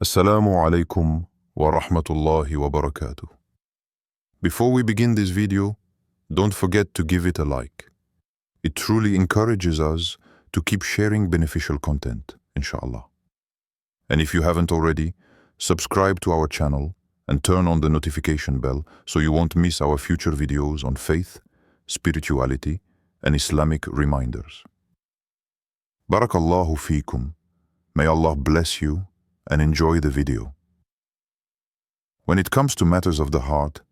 Assalamu alaikum wa rahmatullahi wa barakatuh. Before we begin this video, don't forget to give it a like. It truly encourages us to keep sharing beneficial content, inshallah. And if you haven't already, subscribe to our channel and turn on the notification bell so you won't miss our future videos on faith, spirituality, and Islamic reminders. Barakallahu feekum. May Allah bless you and enjoy the video. When it comes to matters of the heart,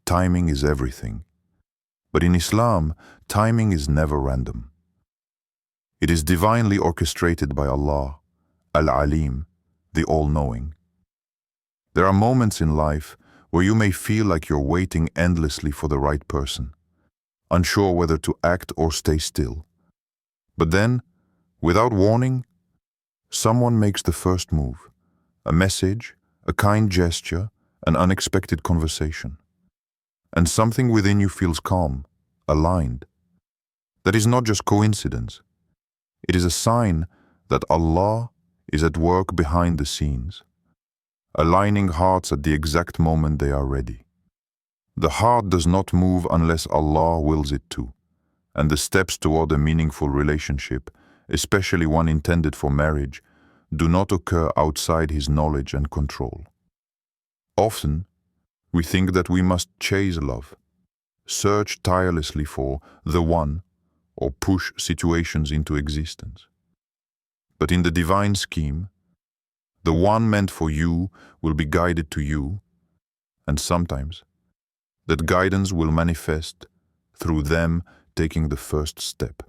timing is everything. But in Islam, timing is never random. It is divinely orchestrated by Allah, Al-Alim, the All-Knowing. There are moments in life where you may feel like you're waiting endlessly for the right person, unsure whether to act or stay still. But then, without warning, someone makes the first move. A message, a kind gesture, an unexpected conversation. And something within you feels calm, aligned. That is not just coincidence. It is a sign that Allah is at work behind the scenes, aligning hearts at the exact moment they are ready. The heart does not move unless Allah wills it to, and the steps toward a meaningful relationship, especially one intended for marriage, do not occur outside His knowledge and control. Often, we think that we must chase love, search tirelessly for the one, or push situations into existence. But in the divine scheme, the one meant for you will be guided to you, and sometimes that guidance will manifest through them taking the first step.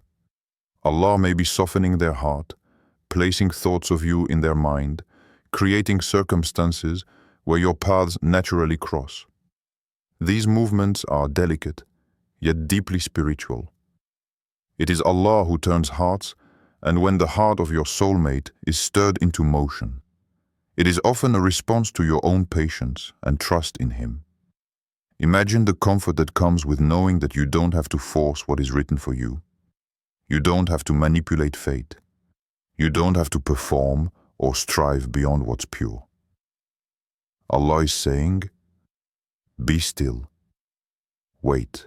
Allah may be softening their heart, placing thoughts of you in their mind, creating circumstances where your paths naturally cross. These movements are delicate, yet deeply spiritual. It is Allah who turns hearts, and when the heart of your soulmate is stirred into motion, it is often a response to your own patience and trust in Him. Imagine the comfort that comes with knowing that you don't have to force what is written for you. You don't have to manipulate fate. You don't have to perform or strive beyond what's pure. Allah is saying, be still. Wait.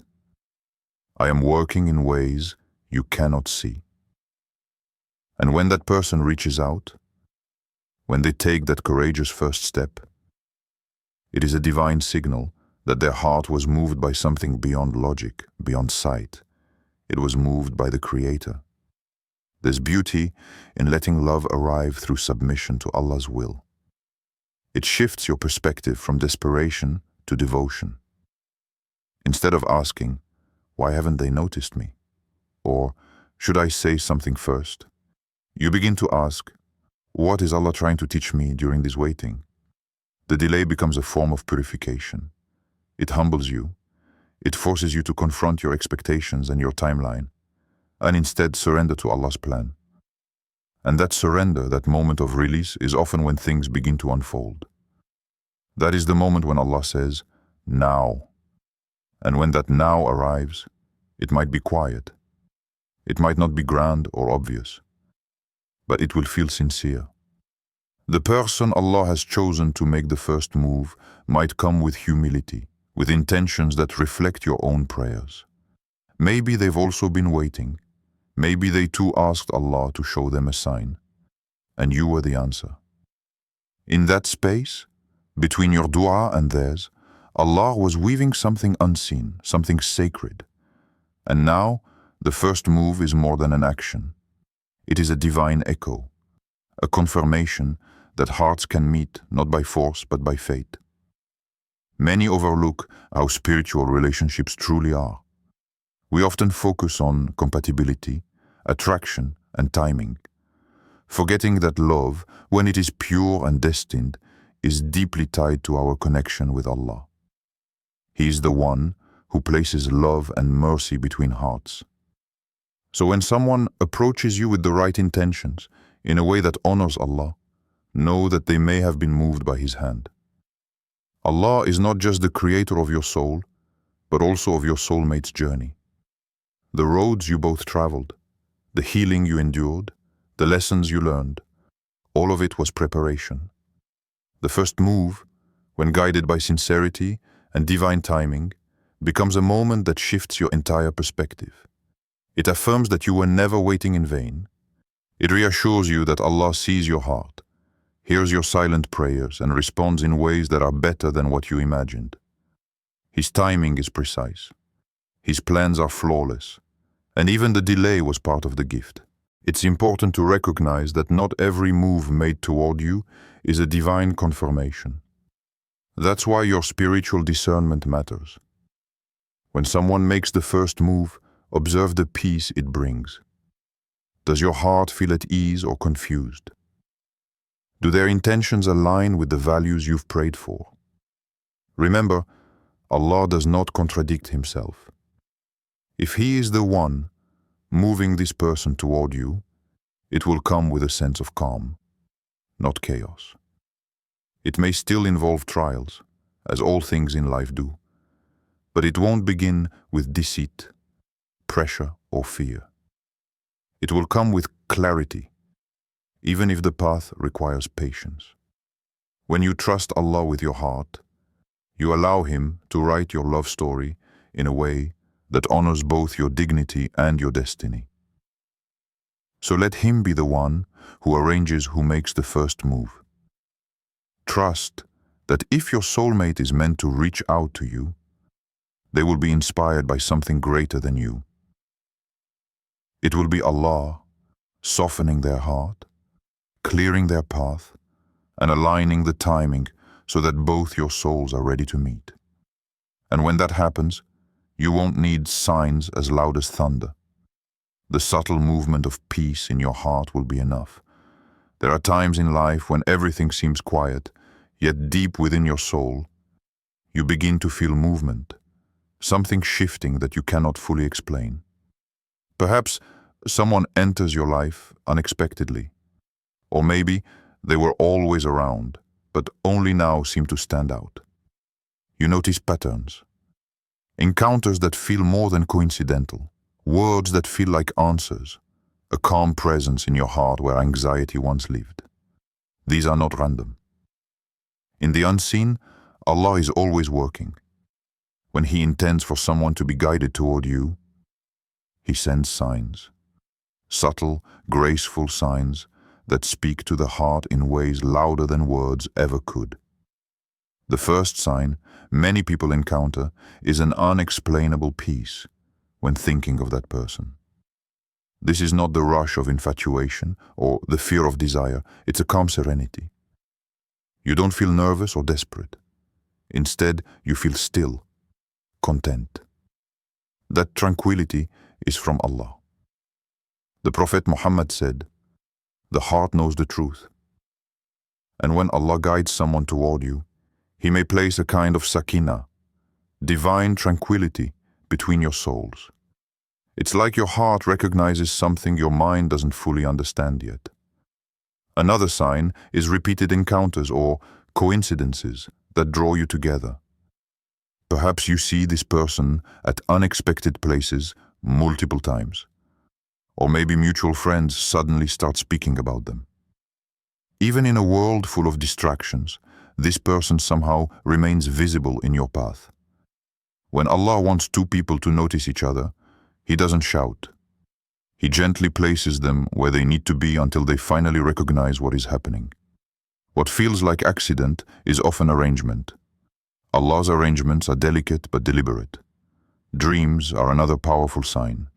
I am working in ways you cannot see. And when that person reaches out, when they take that courageous first step, it is a divine signal that their heart was moved by something beyond logic, beyond sight. It was moved by the Creator. There's beauty in letting love arrive through submission to Allah's will. It shifts your perspective from desperation to devotion. Instead of asking, why haven't they noticed me? Or, should I say something first? You begin to ask, what is Allah trying to teach me during this waiting? The delay becomes a form of purification. It humbles you. It forces you to confront your expectations and your timeline, and instead surrender to Allah's plan. And that surrender, that moment of release, is often when things begin to unfold. That is the moment when Allah says, now. And when that now arrives, it might be quiet. It might not be grand or obvious, but it will feel sincere. The person Allah has chosen to make the first move might come with humility, with intentions that reflect your own prayers. Maybe they've also been waiting. Maybe they too asked Allah to show them a sign, and you were the answer. In that space, between your dua and theirs, Allah was weaving something unseen, something sacred. And now, the first move is more than an action. It is a divine echo, a confirmation that hearts can meet not by force but by fate. Many overlook how spiritual relationships truly are. We often focus on compatibility, attraction, and timing, forgetting that love, when it is pure and destined, is deeply tied to our connection with Allah. He is the one who places love and mercy between hearts. So when someone approaches you with the right intentions, in a way that honors Allah, know that they may have been moved by His hand. Allah is not just the creator of your soul, but also of your soulmate's journey. The roads you both traveled, the healing you endured, the lessons you learned, all of it was preparation. The first move, when guided by sincerity and divine timing, becomes a moment that shifts your entire perspective. It affirms that you were never waiting in vain. It reassures you that Allah sees your heart, hears your silent prayers, and responds in ways that are better than what you imagined. His timing is precise. His plans are flawless, and even the delay was part of the gift. It's important to recognize that not every move made toward you is a divine confirmation. That's why your spiritual discernment matters. When someone makes the first move, observe the peace it brings. Does your heart feel at ease or confused? Do their intentions align with the values you've prayed for? Remember, Allah does not contradict Himself. If He is the one moving this person toward you, it will come with a sense of calm, not chaos. It may still involve trials, as all things in life do, but it won't begin with deceit, pressure, or fear. It will come with clarity, even if the path requires patience. When you trust Allah with your heart, you allow Him to write your love story in a way that honors both your dignity and your destiny. So let Him be the one who arranges who makes the first move. Trust that if your soulmate is meant to reach out to you, they will be inspired by something greater than you. It will be Allah softening their heart, clearing their path, and aligning the timing so that both your souls are ready to meet. And when that happens, you won't need signs as loud as thunder. The subtle movement of peace in your heart will be enough. There are times in life when everything seems quiet, yet deep within your soul, you begin to feel movement, something shifting that you cannot fully explain. Perhaps someone enters your life unexpectedly, or maybe they were always around, but only now seem to stand out. You notice patterns, encounters that feel more than coincidental, words that feel like answers, a calm presence in your heart where anxiety once lived. These are not random. In the unseen, Allah is always working. When He intends for someone to be guided toward you, He sends signs. Subtle, graceful signs that speak to the heart in ways louder than words ever could. The first sign many people encounter is an unexplainable peace when thinking of that person. This is not the rush of infatuation or the fear of desire, it's a calm serenity. You don't feel nervous or desperate. Instead, you feel still, content. That tranquility is from Allah. The Prophet Muhammad said, "The heart knows the truth." And when Allah guides someone toward you, He may place a kind of sakina, divine tranquility, between your souls. It's like your heart recognizes something your mind doesn't fully understand yet. Another sign is repeated encounters or coincidences that draw you together. Perhaps you see this person at unexpected places multiple times. Or maybe mutual friends suddenly start speaking about them. Even in a world full of distractions, this person somehow remains visible in your path. When Allah wants two people to notice each other, He doesn't shout. He gently places them where they need to be until they finally recognize what is happening. What feels like accident is often arrangement. Allah's arrangements are delicate but deliberate. Dreams are another powerful sign.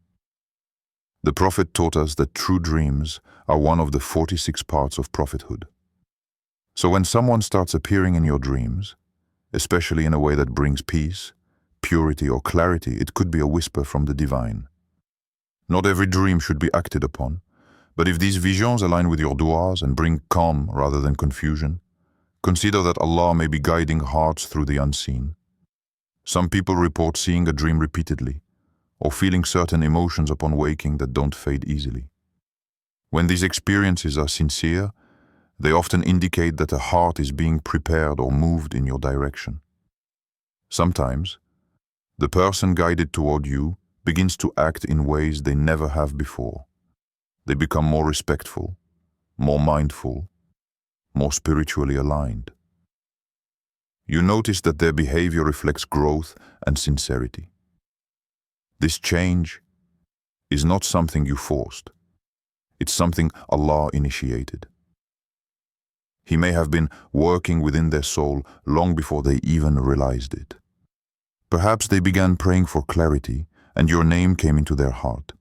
The Prophet taught us that true dreams are one of the 46 parts of prophethood. So when someone starts appearing in your dreams, especially in a way that brings peace, purity, or clarity, it could be a whisper from the divine. Not every dream should be acted upon, but if these visions align with your du'as and bring calm rather than confusion, consider that Allah may be guiding hearts through the unseen. Some people report seeing a dream repeatedly, or feeling certain emotions upon waking that don't fade easily. When these experiences are sincere, they often indicate that a heart is being prepared or moved in your direction. Sometimes, the person guided toward you begins to act in ways they never have before. They become more respectful, more mindful, more spiritually aligned. you notice that their behavior reflects growth and sincerity. This change is not something you forced. It's something Allah initiated. He may have been working within their soul long before they even realized it. Perhaps they began praying for clarity and your name came into their heart.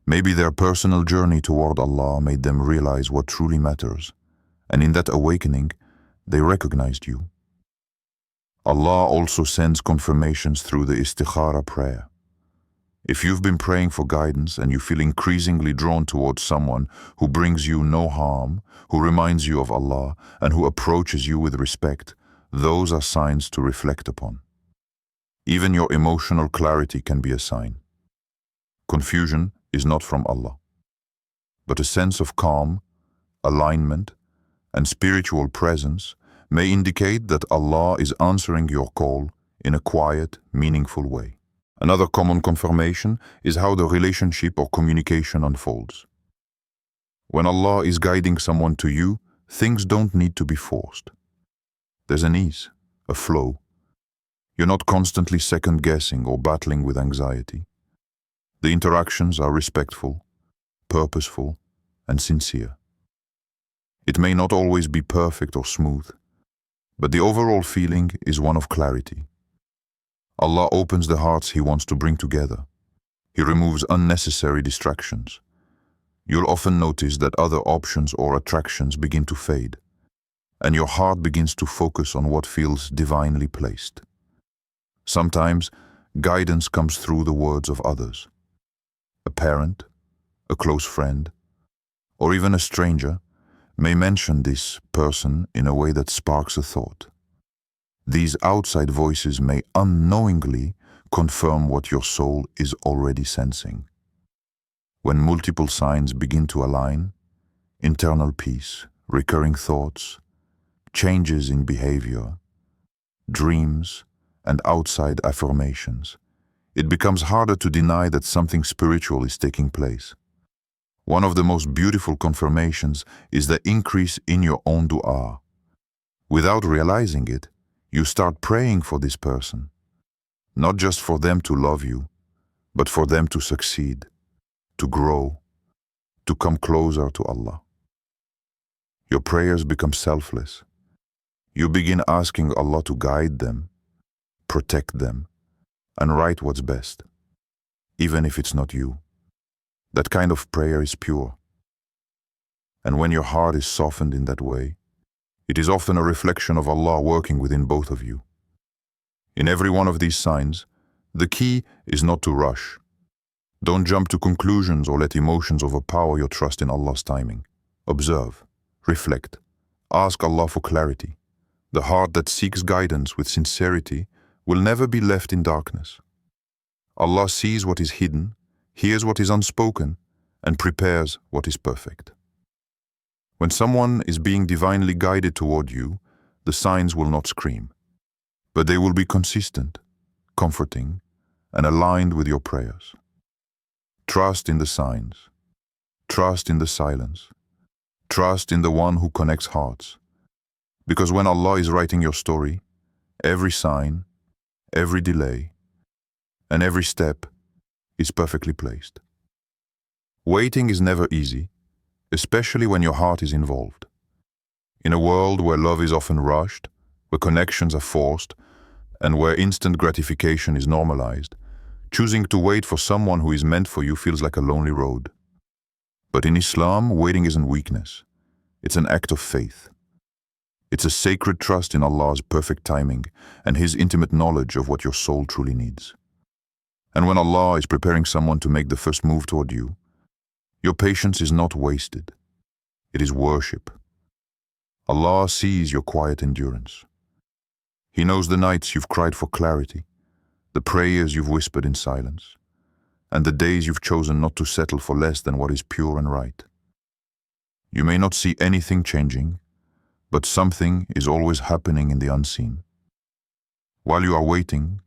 Maybe their personal journey toward Allah made them realize what truly matters, and in that awakening, they recognized you. Allah also sends confirmations through the istikhara prayer. If you've been praying for guidance and you feel increasingly drawn towards someone who brings you no harm, who reminds you of Allah, and who approaches you with respect, those are signs to reflect upon. Even your emotional clarity can be a sign. Confusion is not from Allah, but a sense of calm, alignment, and spiritual presence may indicate that Allah is answering your call in a quiet, meaningful way. Another common confirmation is how the relationship or communication unfolds. When Allah is guiding someone to you, things don't need to be forced. There's an ease, a flow. You're not constantly second-guessing or battling with anxiety. The interactions are respectful, purposeful, and sincere. It may not always be perfect or smooth, but the overall feeling is one of clarity. Allah opens the hearts He wants to bring together. He removes unnecessary distractions. You'll often notice that other options or attractions begin to fade, and your heart begins to focus on what feels divinely placed. Sometimes, guidance comes through the words of others. A parent, a close friend, or even a stranger may mention this person in a way that sparks a thought. These outside voices may unknowingly confirm what your soul is already sensing. When multiple signs begin to align, internal peace, recurring thoughts, changes in behavior, dreams, and outside affirmations, it becomes harder to deny that something spiritual is taking place. One of the most beautiful confirmations is the increase in your own dua. Without realizing it, you start praying for this person, not just for them to love you, but for them to succeed, to grow, to come closer to Allah. Your prayers become selfless. You begin asking Allah to guide them, protect them, and write what's best, even if it's not you. That kind of prayer is pure. And when your heart is softened in that way, it is often a reflection of Allah working within both of you. In every one of these signs, the key is not to rush. Don't jump to conclusions or let emotions overpower your trust in Allah's timing. Observe, reflect, ask Allah for clarity. The heart that seeks guidance with sincerity will never be left in darkness. Allah sees what is hidden, hears what is unspoken, and prepares what is perfect. When someone is being divinely guided toward you, the signs will not scream, but they will be consistent, comforting, and aligned with your prayers. Trust in the signs. Trust in the silence. Trust in the one who connects hearts. Because when Allah is writing your story, every sign, every delay, and every step is perfectly placed. Waiting is never easy, especially when your heart is involved. In a world where love is often rushed, where connections are forced, and where instant gratification is normalized, choosing to wait for someone who is meant for you feels like a lonely road. But in Islam, waiting isn't weakness. It's an act of faith. It's a sacred trust in Allah's perfect timing and His intimate knowledge of what your soul truly needs. And when Allah is preparing someone to make the first move toward you, your patience is not wasted. It is worship. Allah sees your quiet endurance. He knows the nights you've cried for clarity, the prayers you've whispered in silence, and the days you've chosen not to settle for less than what is pure and right. You may not see anything changing, but something is always happening in the unseen. While you are waiting,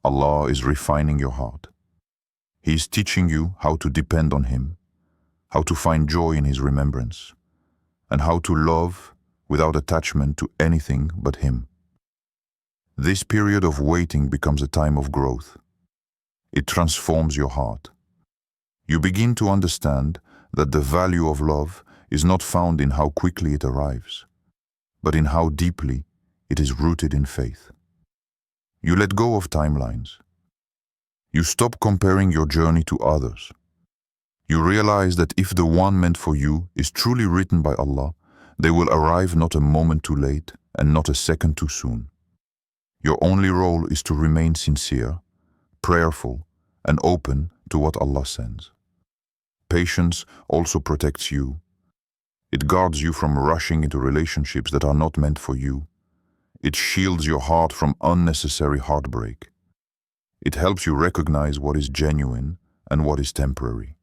Allah is refining your heart. He is teaching you how to depend on Him, how to find joy in His remembrance, and how to love without attachment to anything but Him. This period of waiting becomes a time of growth. It transforms your heart. You begin to understand that the value of love is not found in how quickly it arrives, but in how deeply it is rooted in faith. You let go of timelines. You stop comparing your journey to others. You realize that if the one meant for you is truly written by Allah, they will arrive not a moment too late and not a second too soon. Your only role is to remain sincere, prayerful, and open to what Allah sends. Patience also protects you. It guards you from rushing into relationships that are not meant for you. It shields your heart from unnecessary heartbreak. It helps you recognize what is genuine and what is temporary.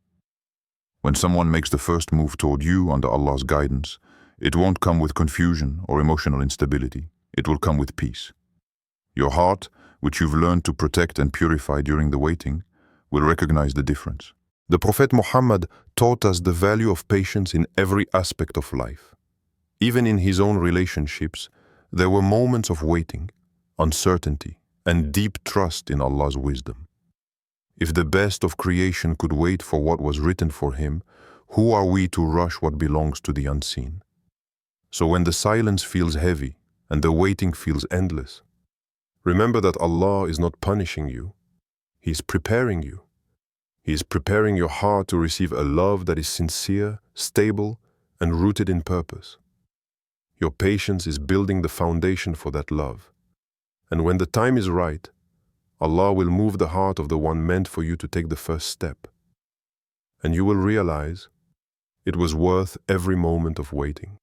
When someone makes the first move toward you under Allah's guidance, it won't come with confusion or emotional instability. It will come with peace. Your heart, which you've learned to protect and purify during the waiting, will recognize the difference. The Prophet Muhammad taught us the value of patience in every aspect of life. Even in his own relationships, there were moments of waiting, uncertainty, and deep trust in Allah's wisdom. If the best of creation could wait for what was written for him, who are we to rush what belongs to the unseen? So when the silence feels heavy and the waiting feels endless, remember that Allah is not punishing you. He is preparing you. He is preparing your heart to receive a love that is sincere, stable, and rooted in purpose. Your patience is building the foundation for that love. And when the time is right, Allah will move the heart of the one meant for you to take the first step. And you will realize it was worth every moment of waiting.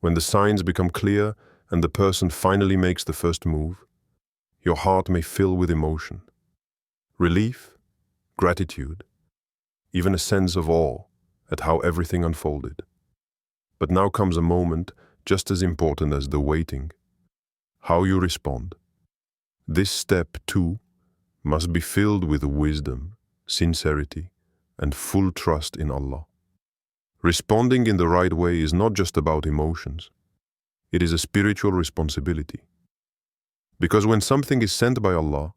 When the signs become clear and the person finally makes the first move, your heart may fill with emotion, relief, gratitude, even a sense of awe at how everything unfolded. But now comes a moment just as important as the waiting: how you respond. This step, too, must be filled with wisdom, sincerity, and full trust in Allah. Responding in the right way is not just about emotions. It is a spiritual responsibility. Because when something is sent by Allah,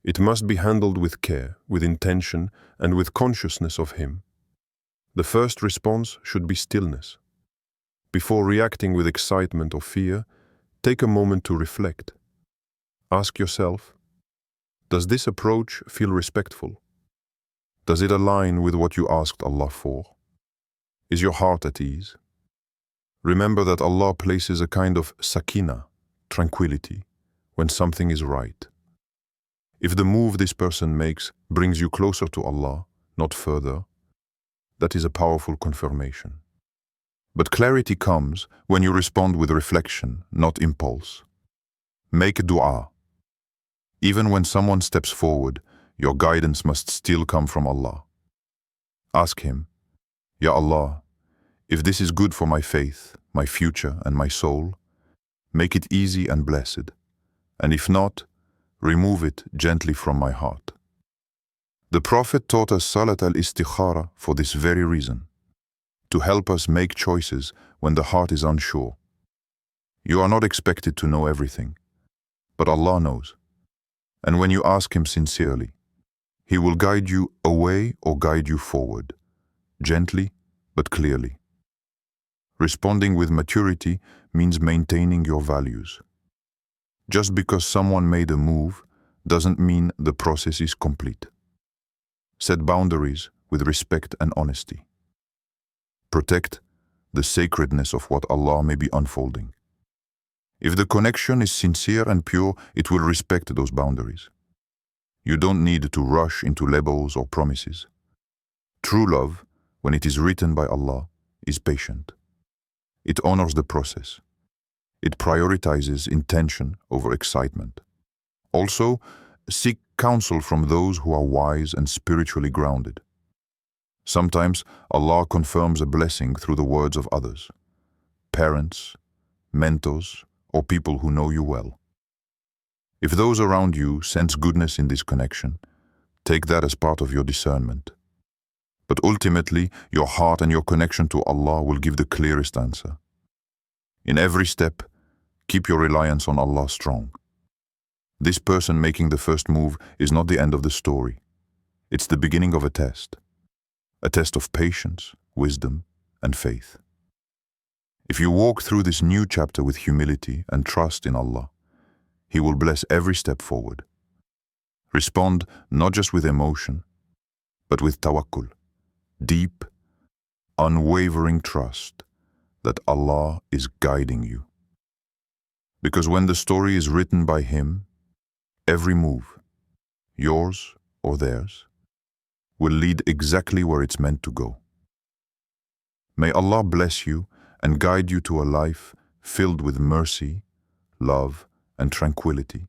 it must be handled with care, with intention, and with consciousness of Him. The first response should be stillness. Before reacting with excitement or fear, take a moment to reflect. Ask yourself, does this approach feel respectful? Does it align with what you asked Allah for? Is your heart at ease? Remember that Allah places a kind of sakina, tranquility, when something is right. If the move this person makes brings you closer to Allah, not further, that is a powerful confirmation. But clarity comes when you respond with reflection, not impulse. Make dua. Even when someone steps forward, your guidance must still come from Allah. Ask Him, Ya Allah, if this is good for my faith, my future, and my soul, make it easy and blessed. And if not, remove it gently from my heart. The Prophet taught us Salat al-Istikhara for this very reason, to help us make choices when the heart is unsure. You are not expected to know everything, but Allah knows. And when you ask Him sincerely, He will guide you away or guide you forward, gently but clearly. Responding with maturity means maintaining your values. Just because someone made a move doesn't mean the process is complete. Set boundaries with respect and honesty. Protect the sacredness of what Allah may be unfolding. If the connection is sincere and pure, it will respect those boundaries. You don't need to rush into labels or promises. True love, when it is written by Allah, is patient. It honors the process. It prioritizes intention over excitement. Also, seek counsel from those who are wise and spiritually grounded. Sometimes Allah confirms a blessing through the words of others, parents, mentors, or people who know you well. If those around you sense goodness in this connection, take that as part of your discernment. But ultimately, your heart and your connection to Allah will give the clearest answer. In every step, keep your reliance on Allah strong. This person making the first move is not the end of the story. It's the beginning of a test of patience, wisdom, and faith. If you walk through this new chapter with humility and trust in Allah, He will bless every step forward. Respond not just with emotion, but with tawakkul, deep, unwavering trust that Allah is guiding you. Because when the story is written by Him, every move, yours or theirs, will lead exactly where it's meant to go. May Allah bless you and guide you to a life filled with mercy, love, and tranquility.